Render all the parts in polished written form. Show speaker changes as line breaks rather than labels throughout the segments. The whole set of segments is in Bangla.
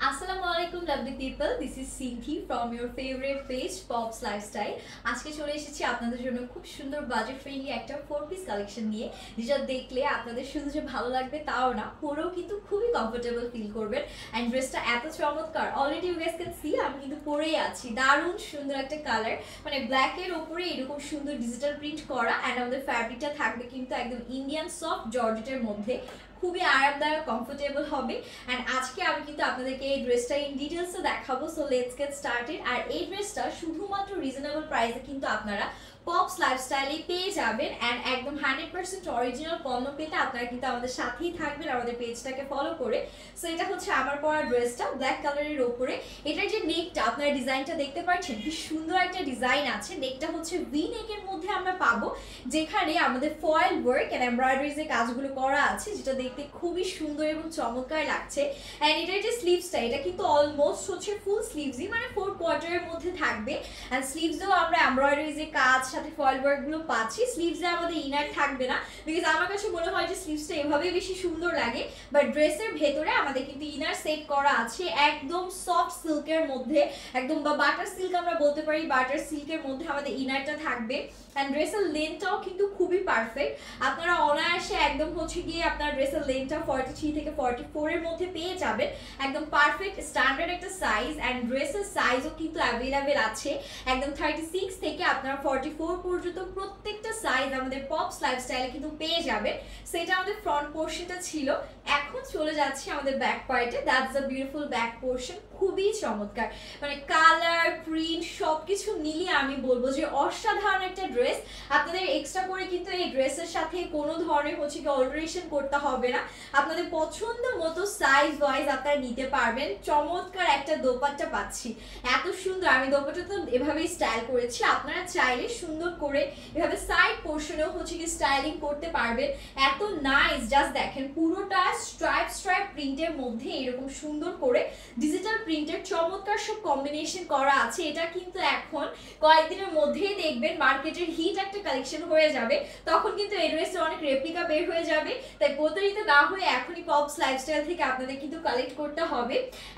Assalamualaikum lovely people, this is Sinthi from your favorite page Pops Lifestyle। আজকে চলে এসেছি আপনাদের জন্য খুব সুন্দর বাজেট ফ্রেন্ডলি একটা 4 পিস কালেকশন নিয়ে, যেটা দেখলে আপনাদের শুধু যে ভালো লাগবে তাও না, পরেও কিন্তু খুবই কমফোর্টেবল ফিল করবেন। এন্ড ড্রেসটা এত চমৎকার, already you guys can see আমি কিন্তু পরেই আছি। দারুণ সুন্দর একটা কালার, মানে ব্ল্যাক এর উপরে এরকম সুন্দর ডিজিটাল প্রিন্ট করা। এন্ড আমাদের ফ্যাব্রিকটা থাকবে কিন্তু একদম ইন্ডিয়ান সফট জর্জেটের মধ্যে, খুবই আরামদায়ক, কমফোর্টেবল হবে। এন্ড আজকে আমি কিন্তু আপনাদেরকে এই ড্রেসটা ইন ডিটেইলসে দেখাবো। So let's get started. আর এই ড্রেসটা শুধুমাত্র রিজনেবল প্রাইসে কিন্তু আপনারা পপস লাইফস্টাইলে পেয়ে যাবেন। এন্ড একদম 100% অরিজিনাল পণ্য পেতে আপনারা কিন্তু আমাদের সাথেই থাকবেন আমাদের পেজটাকে ফলো করে। সো এটা হচ্ছে আমার পরা ড্রেসটা ব্ল্যাক কালারের উপরে। এটার যে নেকটা আপনারা ডিজাইনটা দেখতে পাচ্ছেন, কি সুন্দর একটা ডিজাইন আছে। নেকটা হচ্ছে ভি নেকের মধ্যে আমরা পাবো, যেখানে আমাদের ফয়েল ওয়ার্ক এন্ড এমব্রয়ডারিজ এর কাজগুলো করা আছে, যেটা দেখতে খুবই সুন্দর এবং চমৎকার লাগছে। এন্ড এটার যে স্লিভসটা, এটা কিন্তু অলমোস্ট হচ্ছে ফুল স্লিভসই, মানে 4 কোয়ার্টারের মধ্যে থাকবে। এন্ড স্লিভসেও আমরা এমব্রয়ডারিজ এর কাজ সাথে ফয়েল ওয়ার্ক গুলো পাচ্ছি। স্লিভসে আমাদের ইনার থাকবে না, বিকজ আমার কাছে মনে হয় যে স্লিভসটা এভাবেই বেশি সুন্দর লাগে। বাট ড্রেসের ভেতরে আমাদের কিন্তু ইনার সেট করা আছে একদম সফট সিল্কের মধ্যে, একদম বা বাটার সিল্ক আমরা বলতে পারি, বাটার সিল্কের মধ্যে আমাদের ইনারটা থাকবে। এন্ড ড্রেসের লেন্থটাও কিন্তু খুবই পারফেক্ট। আপনারা অনায়াসে একদম হচ্ছে গিয়ে আপনার ড্রেসের লেন্থটা 43 থেকে 44 এর মধ্যে পেয়ে যাবেন। একদম পারফেক্ট স্ট্যান্ডার্ড একটা সাইজ। এন্ড ড্রেসের সাইজও কিন্তু অ্যাভেলেবেল আছে, একদম 36 থেকে আপনারা 44 পর্যন্ত প্রত্যেকটা সাইজ আমাদের পপস লাইফস্টাইলে কিন্তু পেয়ে যাবেন। সেটা আমাদের ফ্রন্ট পোর্শনটা ছিল। এখন চলে যাচ্ছে আমাদের ব্যাক পার্টে। That's a beautiful back portion, খুবই চমৎকার, মানে কালার প্রিন্ট সবকিছু মিলিয়ে আমি বলবো যে অসাধারণ একটা ড্রেস। আপনাদের এক্সট্রা করে কিন্তু এই ড্রেসের সাথে কোনো ধরনের হচ্ছে কি অল্টারেশন করতে হবে না, আপনাদের পছন্দ মতো সাইজ ওয়াইজ আপনারা নিতে পারবেন। চমৎকার একটা দোপাট্টা পাচ্ছি, এত সুন্দর। আমি দোপাট্টাটা তো এভাবেই স্টাইল করেছি, আপনারা চাইলে সুন্দর করে এভাবে সাইড পোর্শনেও হচ্ছে কি স্টাইলিং করতে পারবেন। এত নাইস, জাস্ট দেখেন পুরোটা স্ট্রাইপ স্ট্রাইপ প্রিন্টের মধ্যে এরকম সুন্দর করে ডিজিটাল প্রিন্টের চমৎকার সব কম্বিনেশন করা আছে। এটা কিন্তু এখন কয়েকদিনের মধ্যেই দেখবেন মার্কেটের হিট একটা কালেকশন হয়ে যাবে, তখন কিন্তু এই ড্রেসের অনেক রেপ্লিকা বের হয়ে যাবে। তাই প্রতারিত না হয়ে এখনই পপস লাইফস্টাইল থেকে আপনাদের কিন্তু কালেক্ট করতে হবে।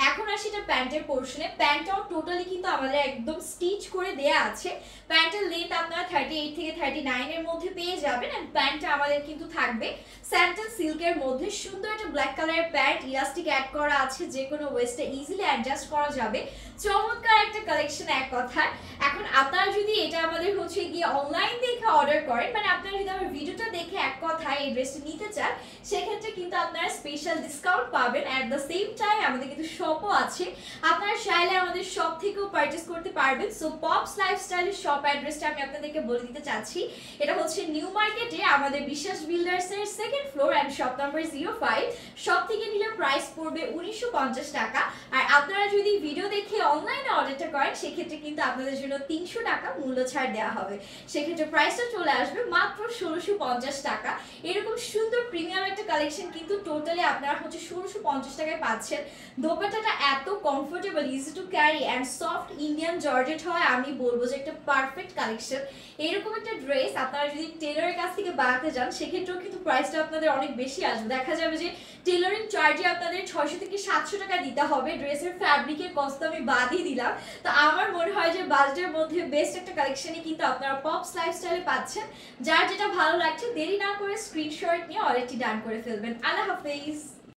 এখন আসি এটা প্যান্টের পোর্শনে। প্যান্টটাও টোটালি কিন্তু আমাদের একদম স্টিচ করে দেয়া আছে। প্যান্টের লেন্থ আপনারা 38 থেকে 39 এর মধ্যে পেয়ে যাবেন। এন্ড প্যান্টটা আমাদের কিন্তু থাকবে স্যান্টেল সিল্কের মধ্যে। সুন্দর একটা ব্ল্যাক কালারের প্যান্ট, ইলাস্টিক অ্যাড করা আছে, যে কোনো ওয়েস্টে ইজিলি অ্যাডজাস্ট করা যাবে। চমৎকার একটা কালেকশন এক কথায়। এখন আপনারা যদি এটা আমাদের হচ্ছে গিয়ে অনলাইন দেখে অর্ডার করেন, মানে আপনারা যদি আমার ভিডিওটা দেখে এক কথায় এই ড্রেসটা নিতে চান, সেক্ষেত্রে কিন্তু আপনারা স্পেশাল ডিসকাউন্ট পাবেন। অ্যাট দ্য সেম টাইম আমাদের কিন্তু শপও আছে, আপনারা চাইলে আমাদের শপ থেকেও পারচেস করতে পারবেন। সো পপস লাইফস্টাইলের শপ অ্যাড্রেসটা আমি আপনাদেরকে বলে দিতে চাচ্ছি। এটা হচ্ছে নিউ মার্কেটে আমাদের বিশ্বাস বিল্ডার্সের second floor and shop number 05। Shop থেকে নিলে প্রাইস পড়বে 1950 টাকা। আর আপনারা যদি ভিডিও দেখে অনলাইনে অর্ডারটা করেন, সেক্ষেত্রে কিন্তু আপনাদের জন্য 300 টাকা মূল্য ছাড় দেওয়া হবে। সেক্ষেত্রে প্রাইসটা চলে আসবে মাত্র 1650 টাকা। এরকম সুন্দর প্রিমিয়াম একটা কালেকশন কিন্তু টোটালি আপনারা হচ্ছে 1650 টাকায় পাচ্ছেন। দোপাট্টাটা এত comfortable, easy to carry and soft Indian georgette হয়, আমি বলবো যে একটা পারফেক্ট কালেকশন। এরকম একটা ড্রেস আপনারা যদি টেলরের কাছ থেকে বানাতে যান, সেক্ষেত্রেও কিন্তু প্রাইসটা আপনাদের অনেক বেশি আসবে। দেখা যাবে যে টেলরিং চার্জে আপনাদের 600 থেকে 700 টাকা দিতে হবে। ড্রেসের ফ্যাব্রিকের কস্ট আমি বাদই দিলাম। তো আমার মনে হয় যে বাজেটের মধ্যে বেস্ট একটা কালেকশনই কিন্তু আপনারা পপস লাইফস্টাইলে পাচ্ছেন। যার যেটা ভালো লাগছে দেরি না করে স্ক্রিনশট নিয়ে অলরেডি ডান করে ফেলবেন। আল্লাহ হাফেজ।